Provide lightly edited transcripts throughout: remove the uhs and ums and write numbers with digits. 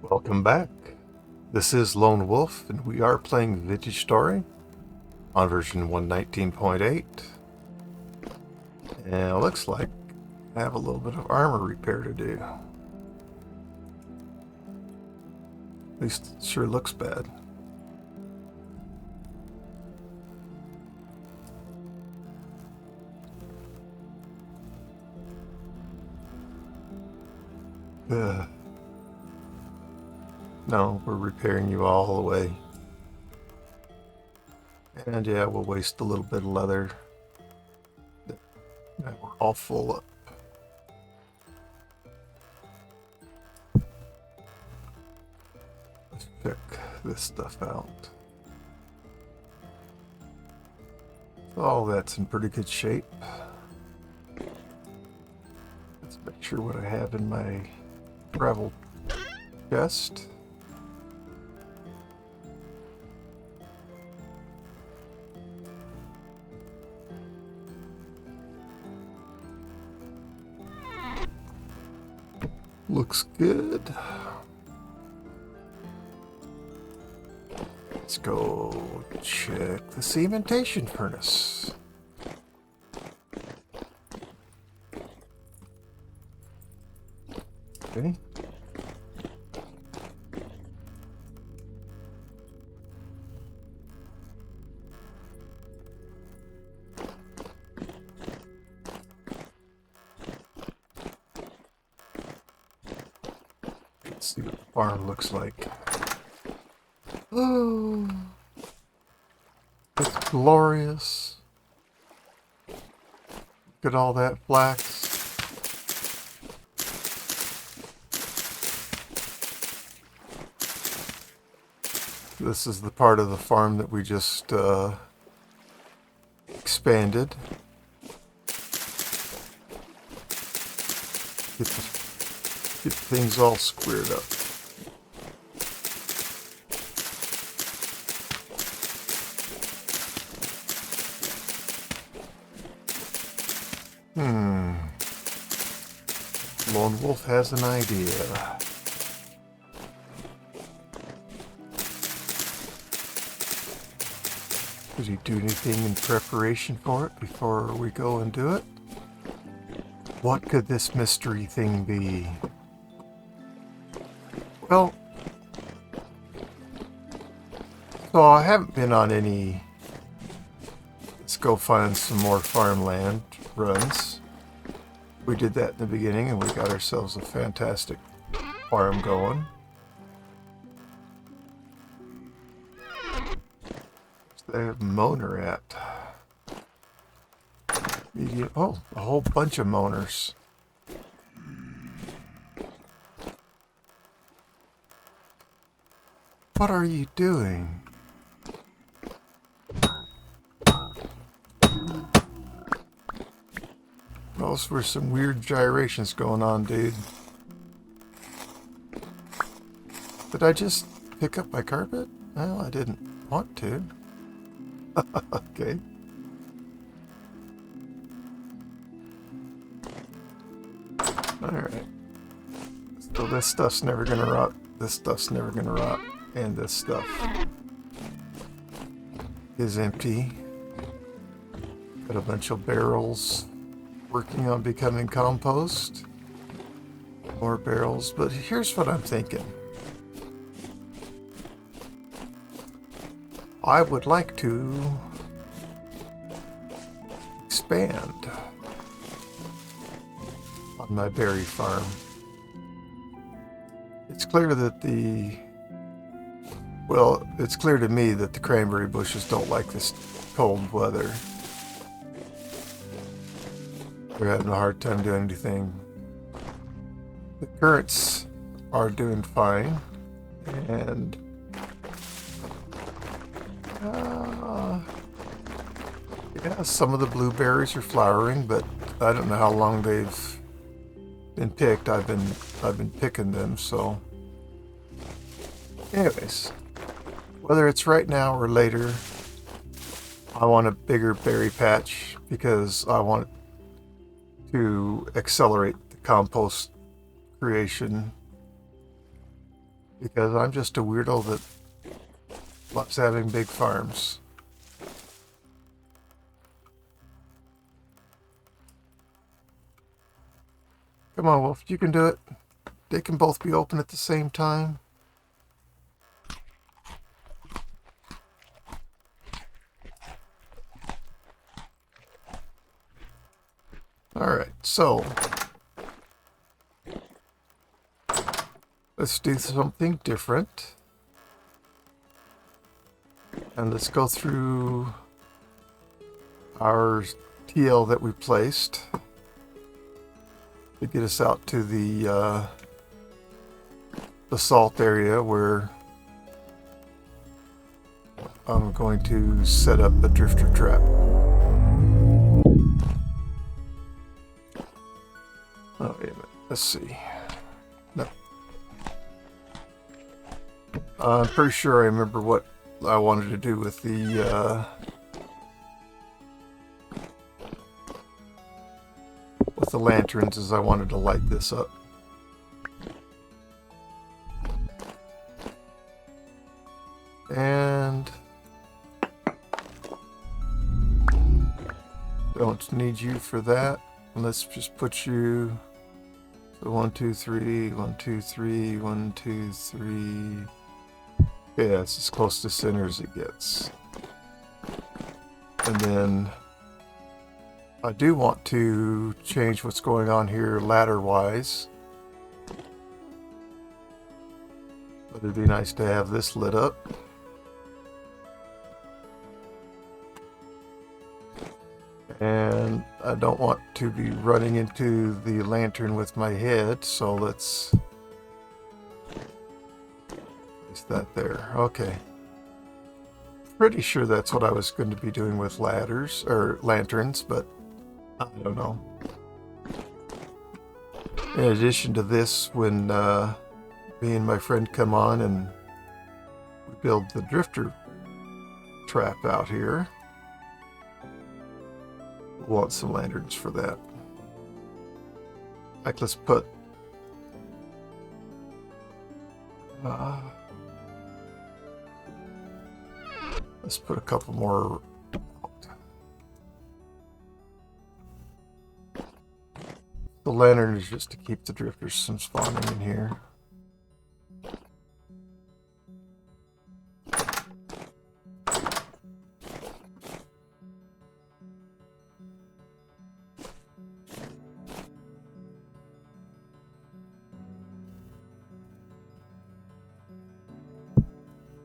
Welcome back. This is Lone Wolf, and we are playing Vintage Story on version 119.8. And it looks like I have a little bit of armor repair to do. At least it sure looks bad. Ugh. No, we're repairing you all the way. And yeah, we'll waste a little bit of leather. Now we're all full up. Let's check this stuff out. Oh, that's in pretty good shape. Let's make sure what I have in my travel chest. Looks good. Let's go check the cementation furnace. Okay. Let's see what the farm looks like. Oh, it's glorious. Look at all that flax. This is the part of the farm that we just expanded. Get things all squared up. Lone Wolf has an idea. Did he do anything in preparation for it before we go and do it? What could this mystery thing be? Well, so I haven't been on any let's go find some more farmland runs. We did that in the beginning and we got ourselves a fantastic farm going. Where's the moaner at? Oh, a whole bunch of moaners. What are you doing? Those were some weird gyrations going on, dude. Did I just pick up my carpet? Well, I didn't want to. Okay. Alright. So this stuff's never gonna rot. This stuff's never gonna rot. And this stuff is empty. Got a bunch of barrels working on becoming compost. More barrels, but here's what I'm thinking. I would like to expand on my berry farm. It's clear that it's clear to me that the cranberry bushes don't like this cold weather. They're having a hard time doing anything. The currants are doing fine, and yeah, some of the blueberries are flowering, but I don't know how long they've been picked. I've been picking them, so anyways, whether it's right now or later, I want a bigger berry patch because I want to accelerate the compost creation because I'm just a weirdo that loves having big farms. Come on, Wolf, you can do it. They can both be open at the same time. Alright, so let's do something different. And let's go through our TL that we placed to get us out to the salt area where I'm going to set up the drifter trap. Oh, wait a minute. Let's see. No. I'm pretty sure I remember what I wanted to do with the lanterns, is I wanted to light this up. And don't need you for that. Let's just put you. So 1, 2, 3, 1, 2, 3, 1, 2, 3. Yeah, it's as close to center as it gets. And then I do want to change what's going on here ladder-wise. But it'd be nice to have this lit up. And I don't want to be running into the lantern with my head, so let's place that there. Okay. Pretty sure that's what I was going to be doing with ladders, or lanterns, but I don't know. In addition to this, when me and my friend come on and we build the drifter trap out here, we'll want some lanterns for that. Like, let's put a couple more. The lantern is just to keep the drifters from spawning in here.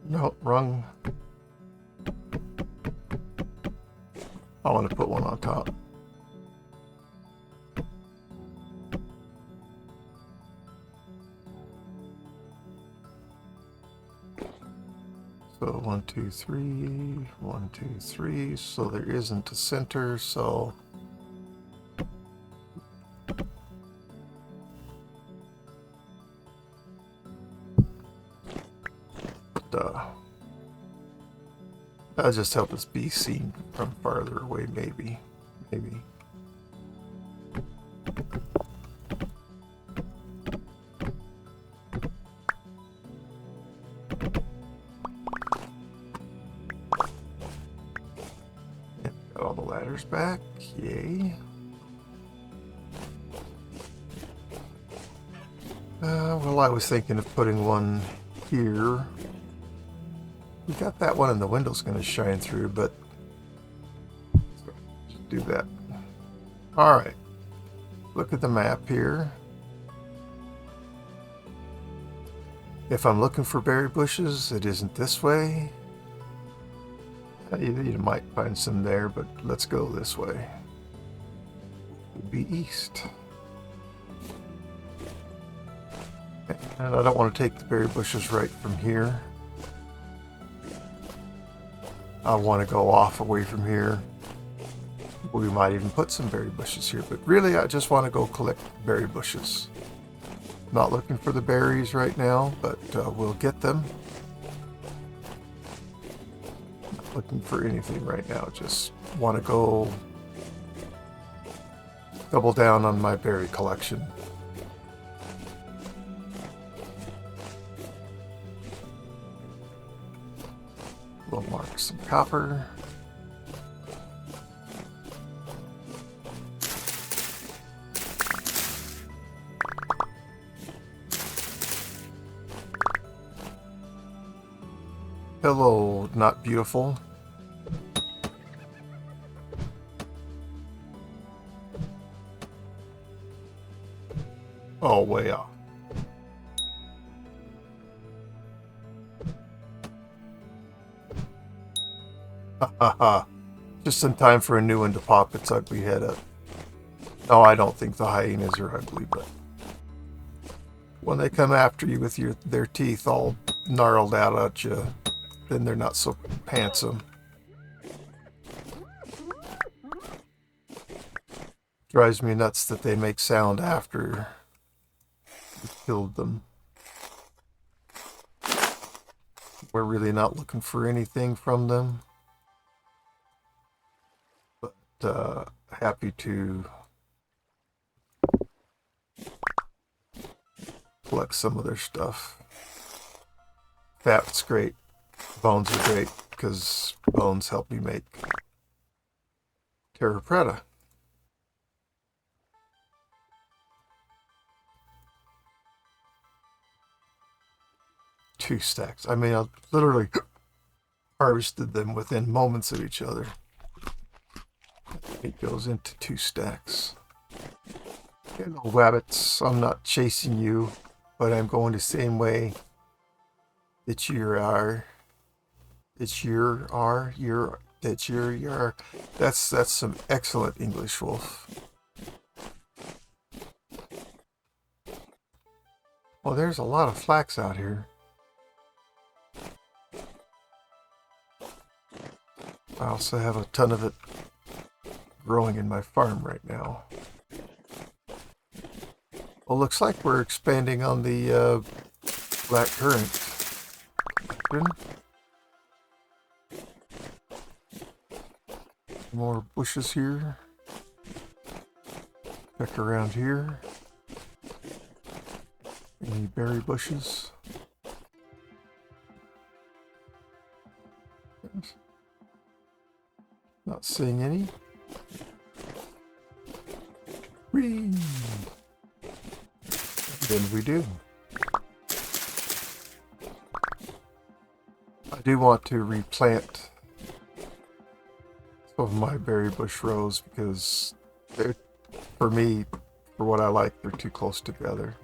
No, wrong. I want to put one on top. So 1, 2, 3, 1, 2, 3. So there isn't a center, so that'll just help us be seen from farther away, maybe. Got all the ladders back, yay. Well, I was thinking of putting one here. We got that one and the window's going to shine through, but just do that. Alright, look at the map here. If I'm looking for berry bushes, it isn't this way. You might find some there, but let's go this way. It would be east. And I don't want to take the berry bushes right from here. I want to go off away from here. We might even put some berry bushes here, but really I just want to go collect berry bushes. Not looking for the berries right now, but we'll get them. Not looking for anything right now, just want to go double down on my berry collection. We'll mark some copper. Hello, not beautiful. Oh, way off. Ha ha ha. Just in time for a new one to pop its ugly head up. No, I don't think the hyenas are ugly, but when they come after you with their teeth all gnarled out at you, then they're not so handsome. Drives me nuts that they make sound after you killed them. We're really not looking for anything from them, but happy to collect some of their stuff. Fat's great. Bones are great because bones help me make terra preta. Two stacks. I mean, I literally harvested them within moments of each other. It goes into 2 stacks. Hello, rabbits. I'm not chasing you, but I'm going the same way that you are. It's your are, your, that's your. That's some excellent English, Wolf. Well, there's a lot of flax out here. I also have a ton of it growing in my farm right now. Well, looks like we're expanding on the black currant. More bushes here. Check around here. Any berry bushes? Not seeing any. Whee! Then we do. I do want to replant some of my berry bush rows because they're, for me, for what I like, they're too close together.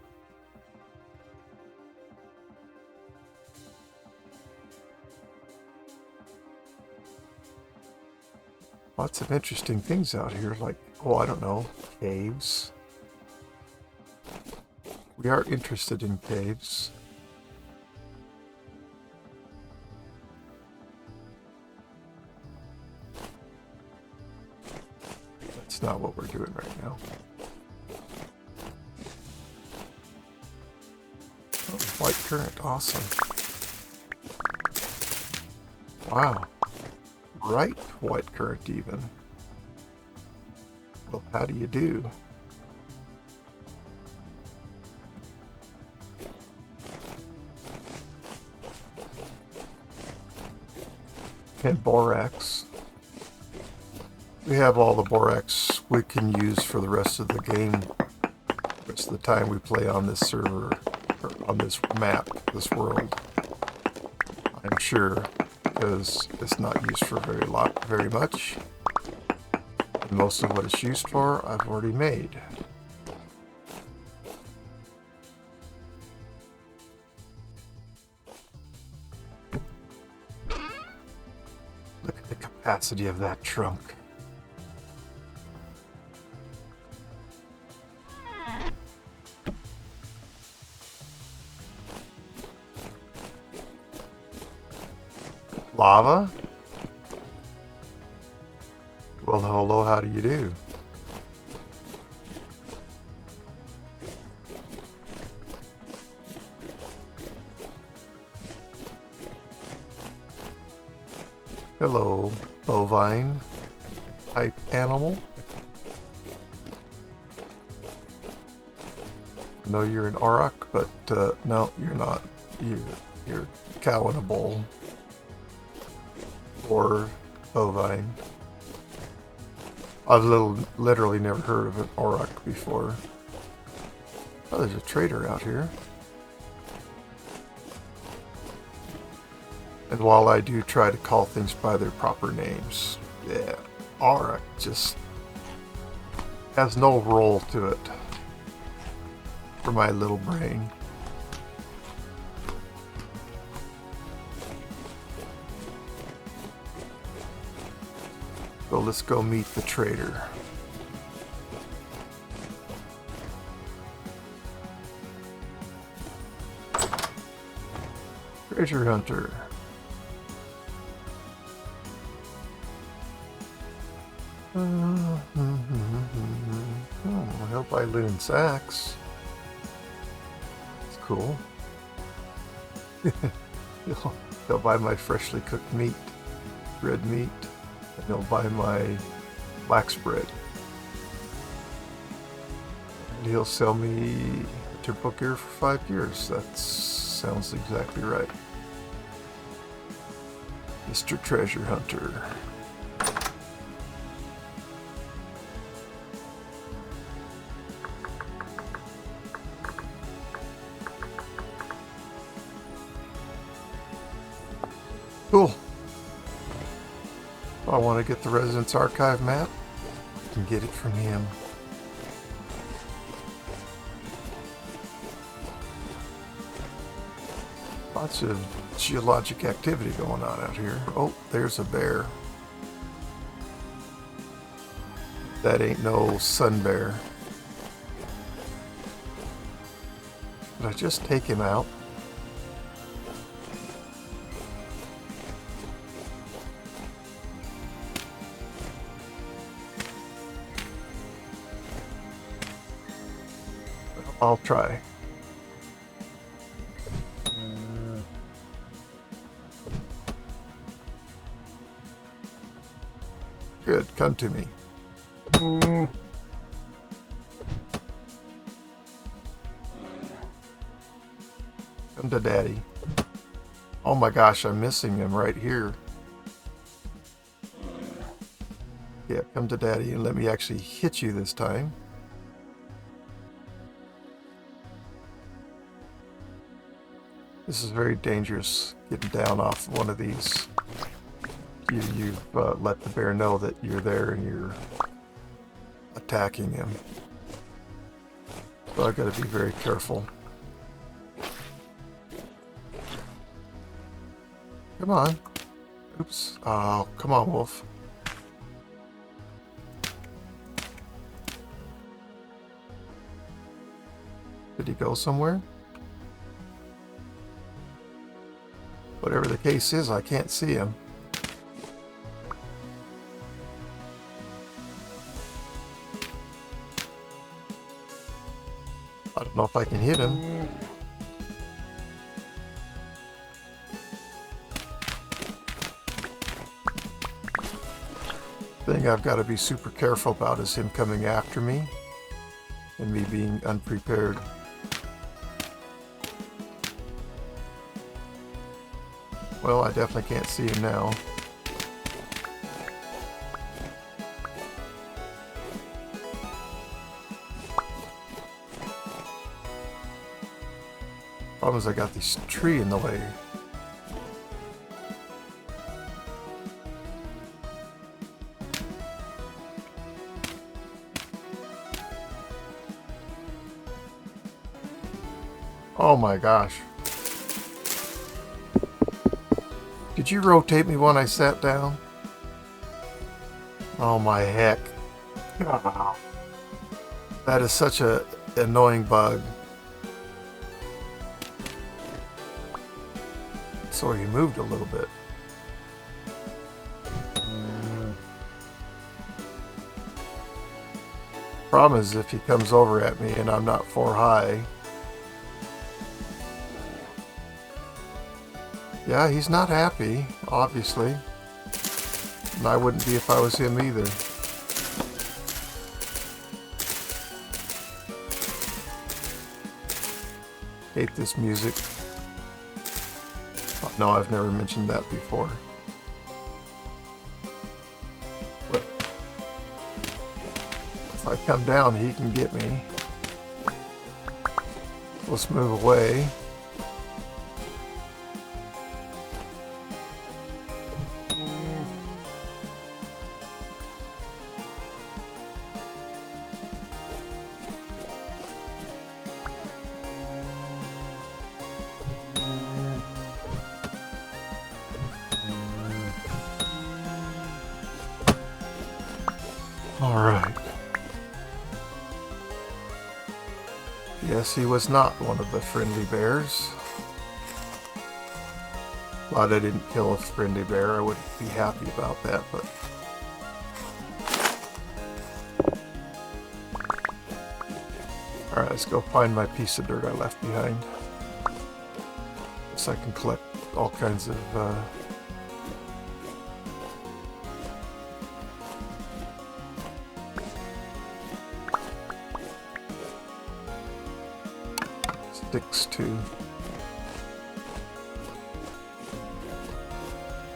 Lots of interesting things out here, like, oh, I don't know, caves. We are interested in caves. That's not what we're doing right now. Oh, white currant, awesome. Wow. Ripe white currant even. Well, how do you do? And borax. We have all the borax we can use for the rest of the game. The rest of the time we play on this server, or on this map, this world. I'm sure, because it's not used for very much. And most of what it's used for, I've already made. Look at the capacity of that trunk. Lava? Well, hello, how do you do? Hello, bovine type animal. I know you're an auroch, but no, you're not. You're a cow in a bowl. or bovine. I've literally never heard of an auroch before. Oh, there's a trader out here. And while I do try to call things by their proper names, yeah, auroch just has no roll to it for my little brain. So let's go meet the trader. Treasure hunter. Oh, I hope I loon sacks. It's cool. He'll buy my freshly cooked meat, red meat, and he'll buy my black spread. And he'll sell me a typical gear for 5 years. That sounds exactly right. Mr. Treasure Hunter. Cool. I want to get the Residence Archive map. I can get it from him. Lots of geologic activity going on out here. Oh, there's a bear. That ain't no sun bear. Did I just take him out? I'll try. Good, come to me. Come to Daddy. Oh my gosh, I'm missing him right here. Yeah, come to Daddy and let me actually hit you this time. This is very dangerous, getting down off one of these. You've let the bear know that you're there and you're attacking him. So I've got to be very careful. Come on. Oops. Oh, come on, wolf. Did he go somewhere? Whatever the case is, I can't see him. I don't know if I can hit him. The thing I've got to be super careful about is him coming after me and me being unprepared. Well, I definitely can't see him now. Problem is I got this tree in the way. Oh my gosh. Did you rotate me when I sat down? Oh my heck. That is such a annoying bug. So he moved a little bit. Problem is if he comes over at me and I'm not 4 high. Yeah, he's not happy, obviously. And I wouldn't be if I was him either. Hate this music. Oh, no, I've never mentioned that before. I come down, he can get me. Let's move away. All right. Yes, he was not one of the friendly bears. Glad I didn't kill a friendly bear. I wouldn't be happy about that, but... Alright, let's go find my piece of dirt I left behind. So I can collect all kinds of... sticks too.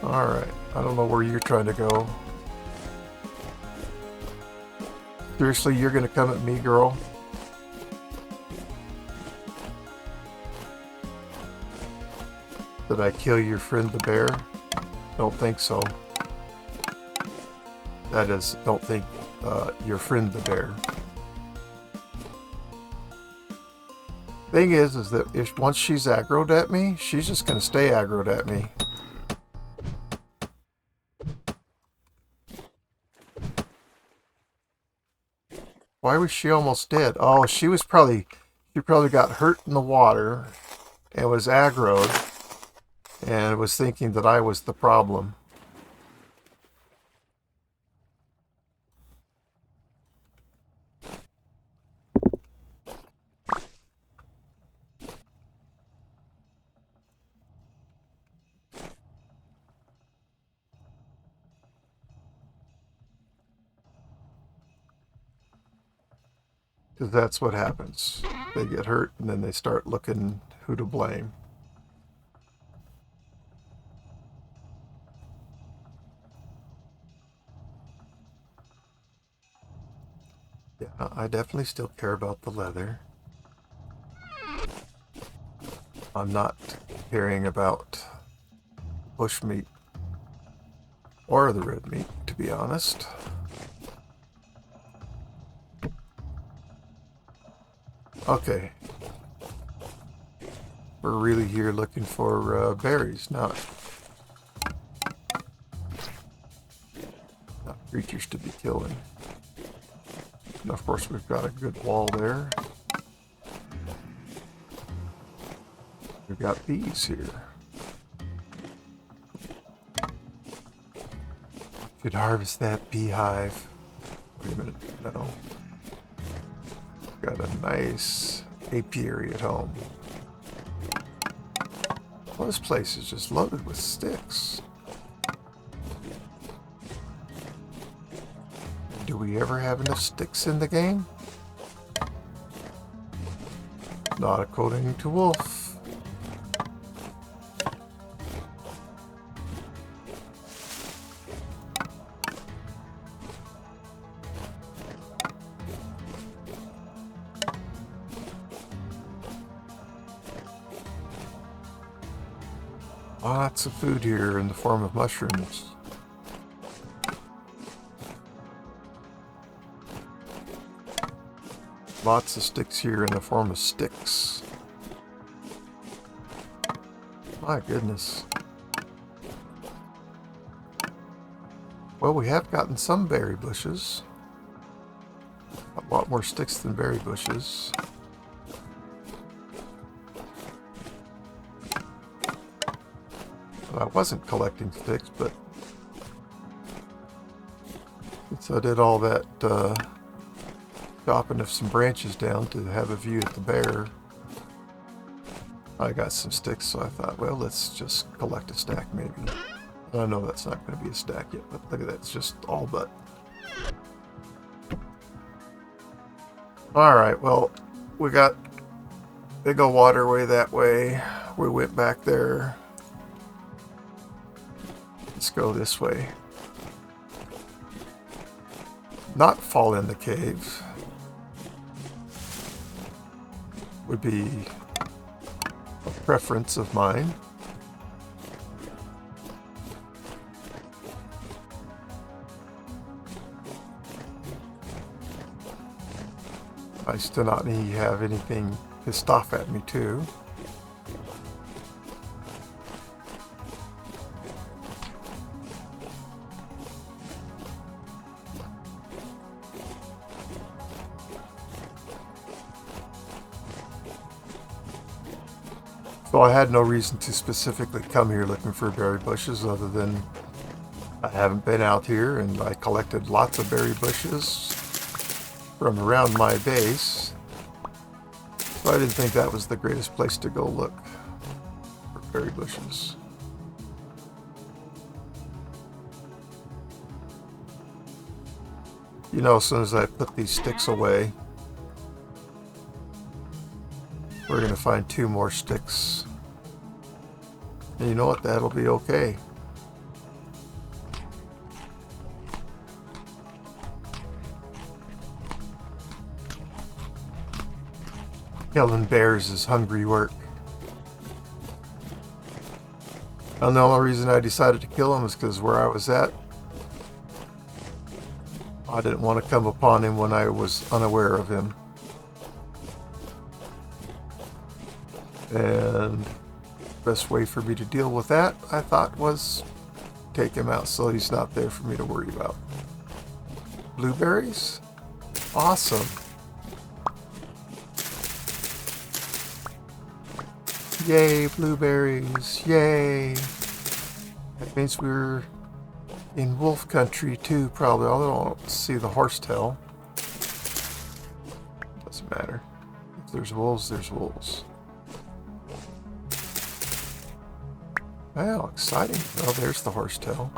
Alright, I don't know where you're trying to go. Seriously, you're gonna come at me, girl? Did I kill your friend the bear? Don't think so. That is, don't think your friend the bear. Thing is that if once she's aggroed at me, she's just gonna stay aggroed at me. Why was she almost dead? Oh, she probably got hurt in the water and was aggroed and was thinking that I was the problem. Because that's what happens. They get hurt and then they start looking who to blame. Yeah, I definitely still care about the leather. I'm not caring about bush meat or the red meat, to be honest. Okay. We're really here looking for berries, not creatures to be killing. And of course we've got a good wall there. We've got bees here. Could harvest that beehive. Wait a minute, no. Got a nice apiary at home. Well, this place is just loaded with sticks. Do we ever have enough sticks in the game? Not according to Wolf. Lots of food here in the form of mushrooms. Lots of sticks here in the form of sticks. My goodness. Well, we have gotten some berry bushes. A lot more sticks than berry bushes. I wasn't collecting sticks, but since I did all that chopping of some branches down to have a view at the bear, I got some sticks, so I thought, well, let's just collect a stack maybe. I know that's not going to be a stack yet, but look at that, it's just all but. Alright, well, we got big old waterway that way. We went back there. Let's go this way. Not fall in the cave. would be a preference of mine. Nice to not have anything pissed off at me too. So I had no reason to specifically come here looking for berry bushes other than I haven't been out here and I collected lots of berry bushes from around my base. So I didn't think that was the greatest place to go look for berry bushes. You know, as soon as I put these sticks away, we're going to find 2 more sticks. And you know what? That'll be okay. Killing bears is hungry work. And the only reason I decided to kill him is because where I was at, I didn't want to come upon him when I was unaware of him. And the best way for me to deal with that, I thought, was take him out so he's not there for me to worry about. Blueberries? Awesome. Yay, blueberries. Yay. That means we're in wolf country too, probably. Although I don't see the horsetail. Doesn't matter. If there's wolves, there's wolves. Wow, exciting. Oh, there's the horsetail.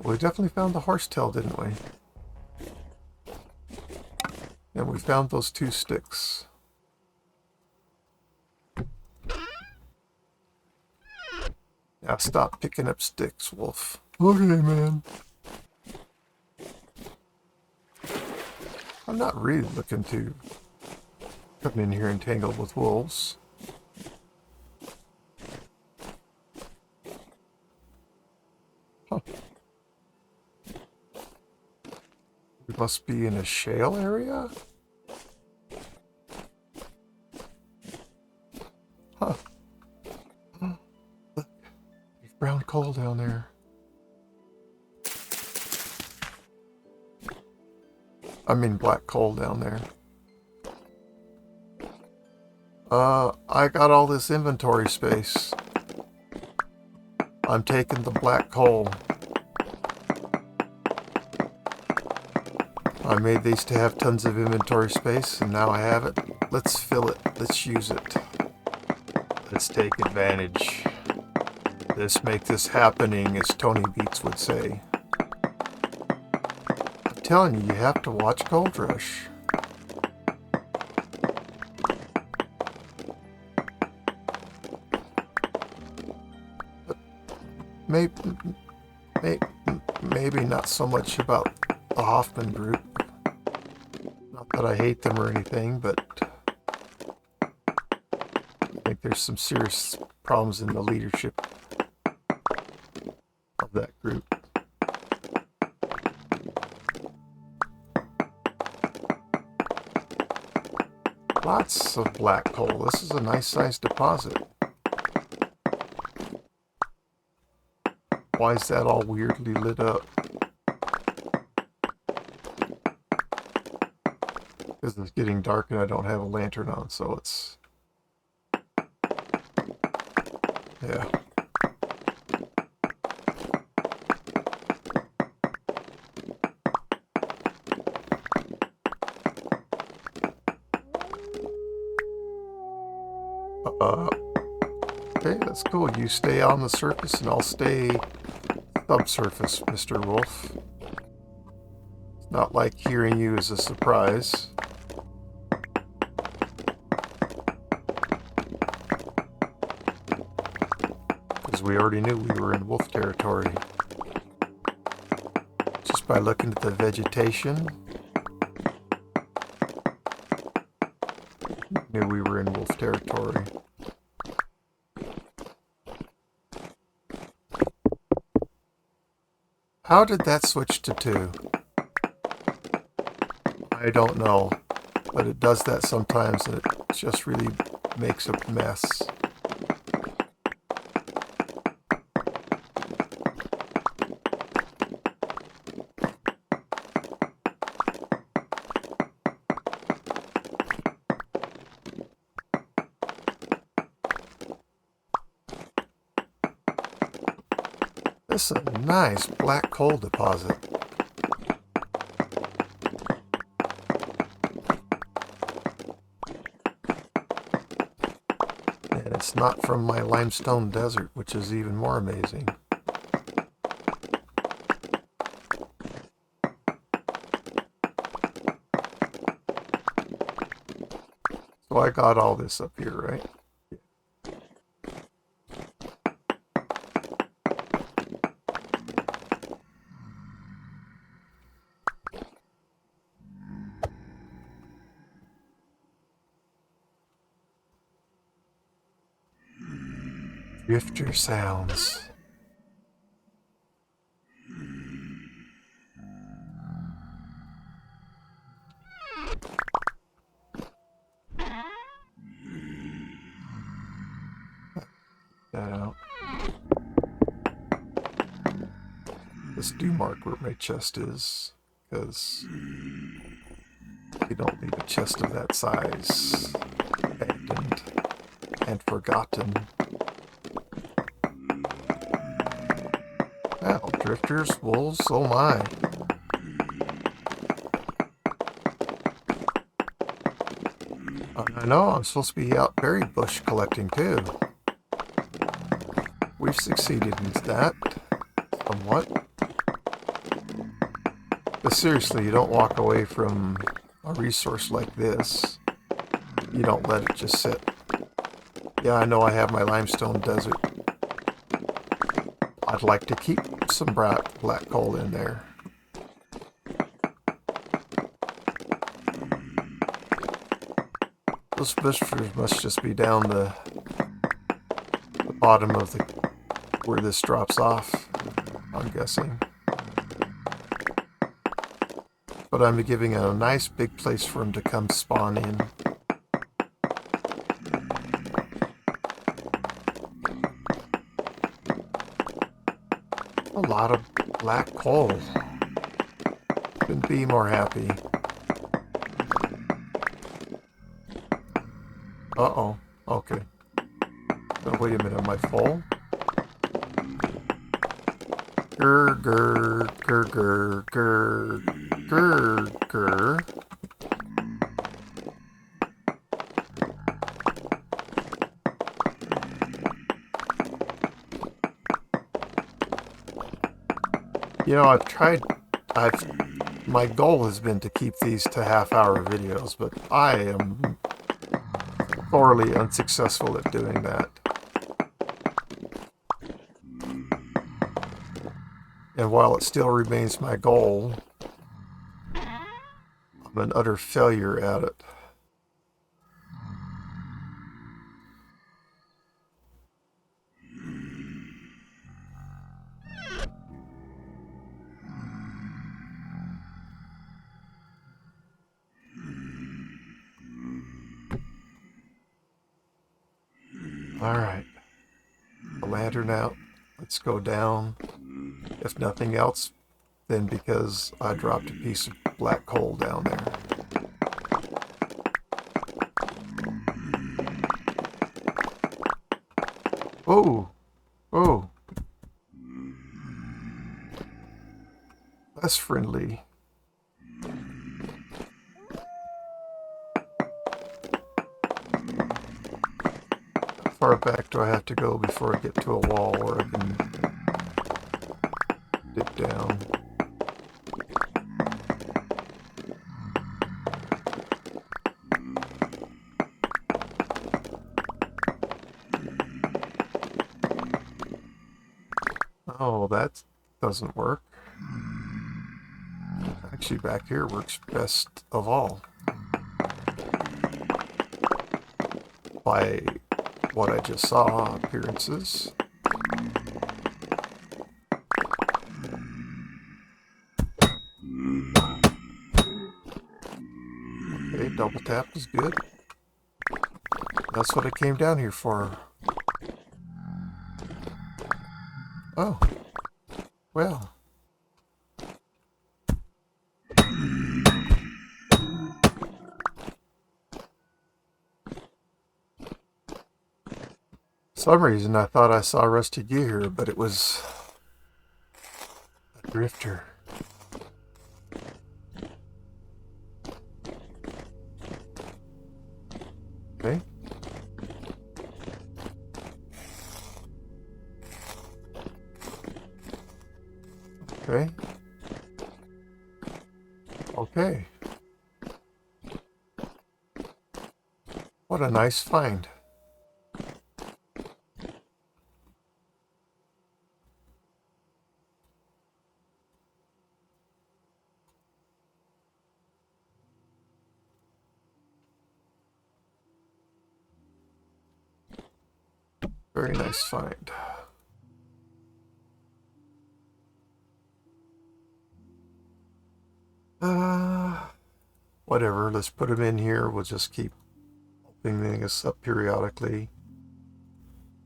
We definitely found the horsetail, didn't we? And we found those 2 sticks. Now stop picking up sticks, wolf. Okay, man. I'm not really looking to come in here and tangle with wolves. Huh. We must be in a shale area? Huh. Look, there's brown coal down there. I mean black coal down there. I got all this inventory space. I'm taking the black coal. I made these to have tons of inventory space, and now I have it. Let's fill it. Let's use it. Let's take advantage. Let's make this happening, as Tony Beats would say. I'm telling you, you have to watch Gold Rush. But maybe not so much about the Hoffman group. Not that I hate them or anything, but I think there's some serious problems in the leadership of that group. Lots of black coal. This is a nice sized deposit. Why is that all weirdly lit up? Because it's getting dark and I don't have a lantern on, so it's... yeah. Okay, that's cool. You stay on the surface and I'll stay subsurface, Mr. Wolf. It's not like hearing you is a surprise. because we already knew we were in wolf territory. Just by looking at the vegetation, knew we were in wolf territory. How did that switch to 2? I don't know, but it does that sometimes and it just really makes a mess. This is a nice black coal deposit. And it's not from my limestone desert, which is even more amazing. So I got all this up here, right? Drifter sounds. That out. Let's do mark where my chest is, because you don't need a chest of that size. Abandoned and forgotten. Well, drifters, wolves, oh my. I know I'm supposed to be out berry bush collecting too. We've succeeded in that somewhat. But seriously, you don't walk away from a resource like this. You don't let it just sit. Yeah, I know I have my limestone desert. I'd like to keep some black coal in there. Those drifters must just be down the bottom of where this drops off, I'm guessing. But I'm giving it a nice big place for them to come spawn in. A lot of black coal. Couldn't be more happy. Uh-oh. Okay. Oh, wait a minute. Am I full? Grr, grr, grr, grr, grr, grr, grr. You know, my goal has been to keep these to half-hour videos, but I am thoroughly unsuccessful at doing that. And while it still remains my goal, I'm an utter failure at it. Alright. The lantern out. Let's go down. If nothing else, then because I dropped a piece of black coal down there. Oh! Oh! Less friendly. How far back do I have to go before I get to a wall where I can dip down? Oh, that doesn't work. Actually, back here works best of all. By what I just saw, appearances. Okay, double tap is good. That's what I came down here for. Oh, well. For some reason I thought I saw rusty gear, but it was a drifter. Okay. Okay. Okay. What a nice find. Very nice find. Whatever, let's put them in here. We'll just keep opening this up periodically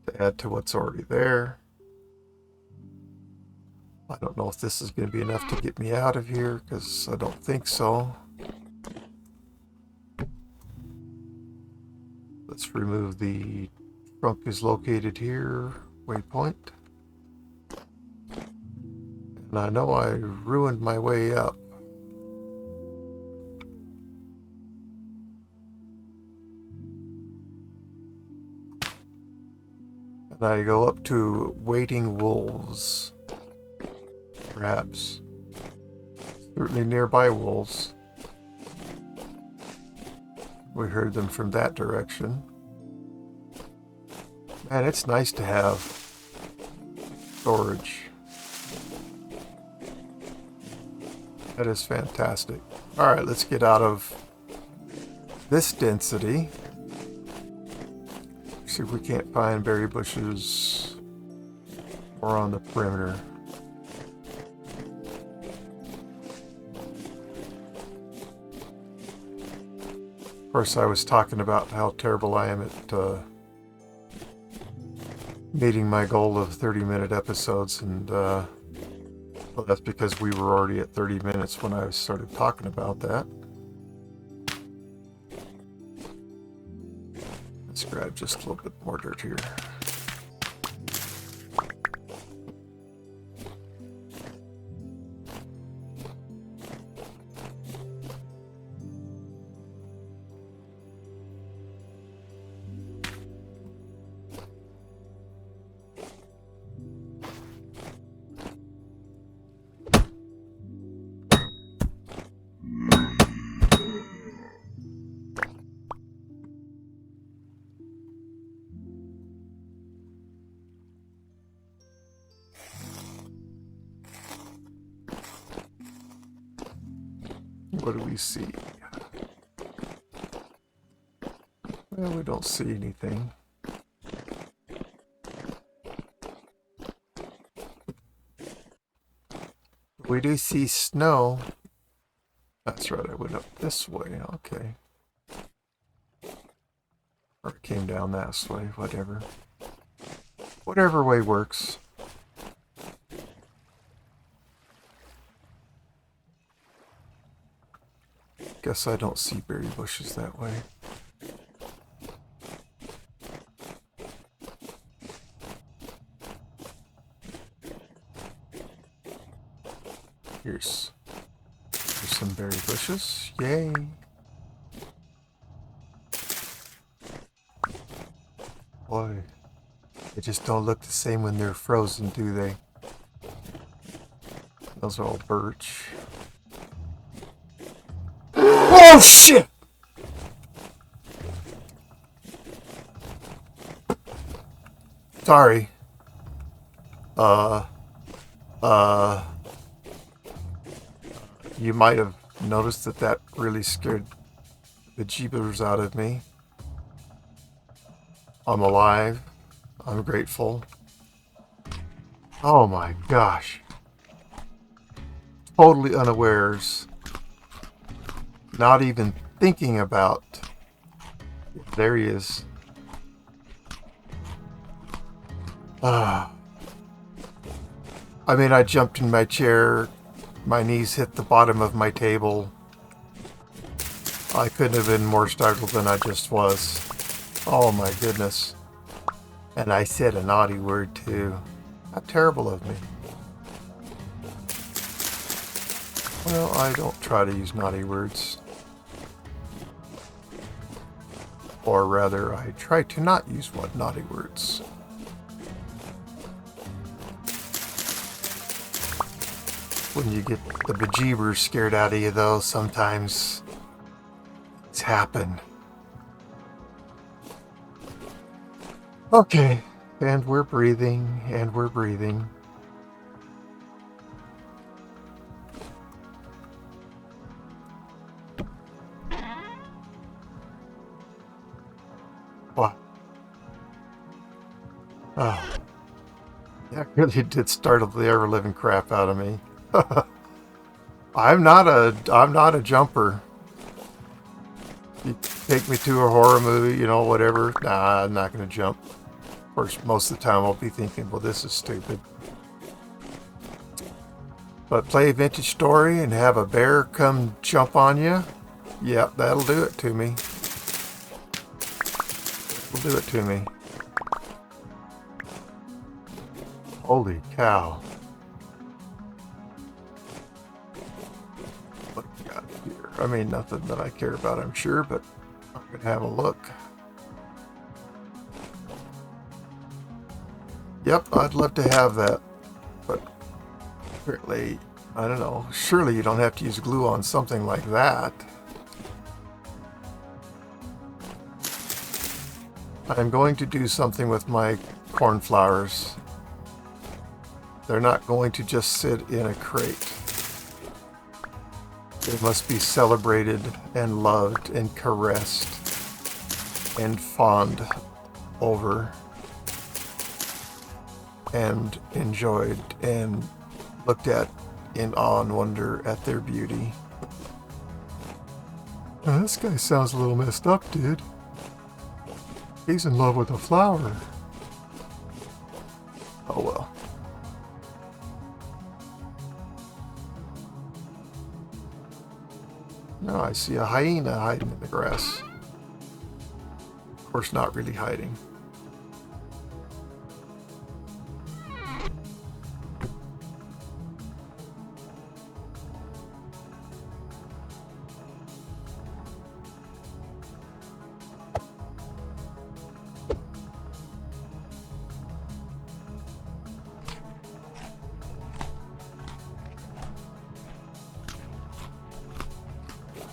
to add to what's already there. I don't know if this is going to be enough to get me out of here, because I don't think so. Let's remove the trunk is located here, waypoint. And I know I ruined my way up. And I go up to waiting wolves. Perhaps. Certainly nearby wolves. We heard them from that direction. Man, it's nice to have storage. That is fantastic. Alright, let's get out of this density. See if we can't find berry bushes or on the perimeter. Of course, I was talking about how terrible I am at meeting my goal of 30-minute episodes, and well, that's because we were already at 30 minutes when I started talking about that. Let's grab just a little bit more dirt here. What do we see? Well, we don't see anything. We do see snow. That's right, I went up this way, okay. Or it came down that way, whatever. Whatever way works. Guess I don't see berry bushes that way. Here's some berry bushes. Yay! Boy, they just don't look the same when they're frozen, do they? Those are all birch. Oh shit! Sorry. Uh, you might have noticed that that really scared the jeepers out of me. I'm alive. I'm grateful. Oh my gosh. Totally unawares. Not even thinking about. There he is. I mean, I jumped in my chair. My knees hit the bottom of my table. I couldn't have been more startled than I just was. Oh my goodness. And I said a naughty word too. How terrible of me. Well, I don't try to use naughty words. Or rather, I try to not use naughty words. When you get the bejeebers scared out of you, though, sometimes it's happened. Okay, and we're breathing, and we're breathing. What? Oh, that really did startle the ever-living crap out of me. I'm not a jumper. You take me to a horror movie, you know, whatever. Nah, I'm not going to jump. Of course, most of the time I'll be thinking, well, this is stupid. But play a vintage story and have a bear come jump on you, yeah, that'll do it to me. That'll do it to me. Holy cow. What do we got here? I mean, nothing that I care about, I'm sure, but I'm going to have a look. Yep, I'd love to have that, but apparently, I don't know, surely you don't have to use glue on something like that. I'm going to do something with my cornflowers. They're not going to just sit in a crate. They must be celebrated and loved and caressed and fawned over and enjoyed and looked at in awe and wonder at their beauty. Now, this guy sounds a little messed up, dude. He's in love with a flower. Oh well. Now I see a hyena hiding in the grass. Of course, not really hiding.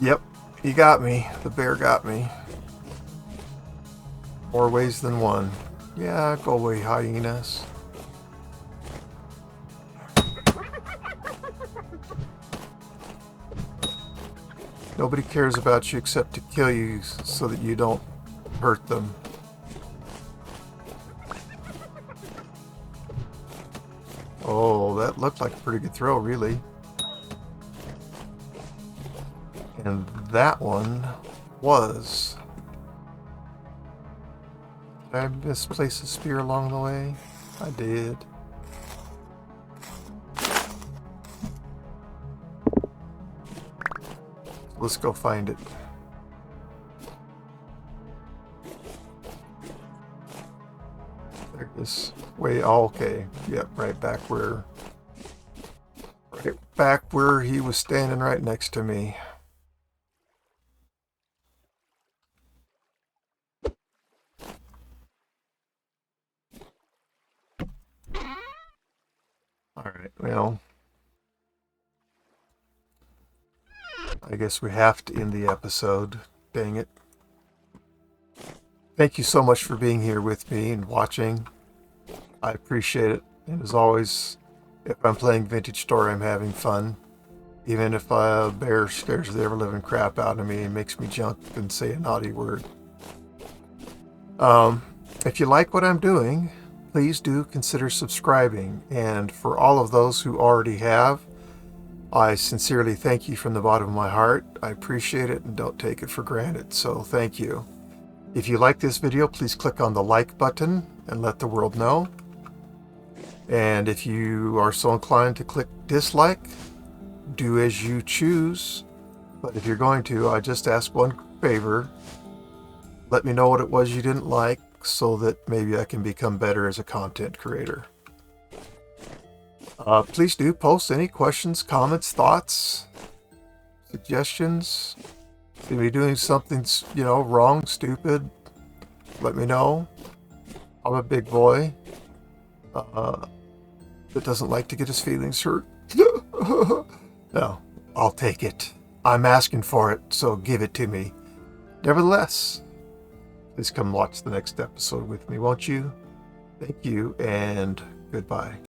Yep, he got me. The bear got me. More ways than one. Yeah, go away, hyenas. Nobody cares about you except to kill you so that you don't hurt them. Oh, that looked like a pretty good throw, really. And that one was... Did I misplace a spear along the way? I did. Let's go find it. There it is. Way, oh, okay. Yep, right back where he was standing right next to me. Alright, well, I guess we have to end the episode. Dang it. Thank you so much for being here with me and watching. I appreciate it. And as always, If I'm playing Vintage Story, I'm having fun. Even if a bear scares the ever-living crap out of me and makes me jump and say a naughty word. If you like what I'm doing, please do consider subscribing. And for all of those who already have, I sincerely thank you from the bottom of my heart. I appreciate it and don't take it for granted, so thank you. If you like this video, please click on the like button and let the world know. And if you are so inclined to click dislike, do as you choose. But if you're going to, I just ask one favor. Let me know what it was you didn't like so that maybe I can become better as a content creator. Please do post any questions, comments, thoughts, suggestions. If you're doing something, wrong, stupid, let me know. I'm a big boy that doesn't like to get his feelings hurt. No, I'll take it. I'm asking for it, so give it to me. Nevertheless, please come watch the next episode with me, won't you? Thank you, and goodbye.